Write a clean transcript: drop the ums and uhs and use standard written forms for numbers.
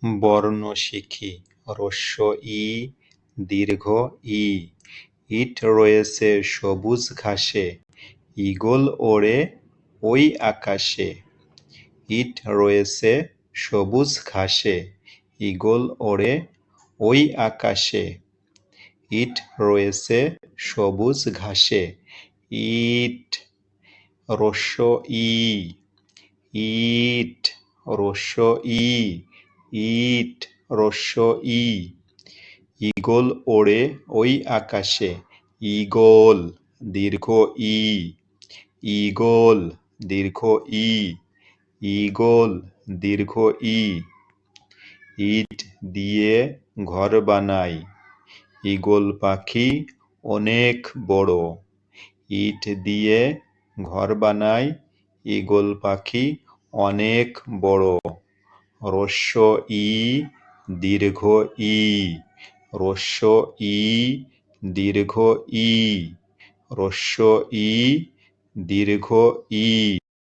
বর্ণ শিখি হ্রস্ব ই দীর্ঘ ই। ইট রয়েছে সবুজ ঘাসে, ঈগল ওড়ে ওই আকাশে। ইট রয়েছে সবুজ ঘাসে, ঈগল ওড়ে ওই আকাশে। ইট রয়েছে সবুজ ঘাসে। ইট হ্রস্ব ই, ইট হ্রস্ব ই, ইট হ্রস্ব ই। ঈগল ওড়ে ওই আকাশে, ঈগল দীর্ঘ ই, ঈগল দীর্ঘ ই, ঈগল দীর্ঘ ই। ইট দিয়ে ঘর বানাই, ঈগল পাখি অনেক বড়। ইট দিয়ে ঘর বানাই, ঈগল পাখি অনেক বড়। হ্রস্ব ই দীর্ঘ ই, হ্রস্ব ই দীর্ঘ ই, হ্রস্ব ই দীর্ঘ ই।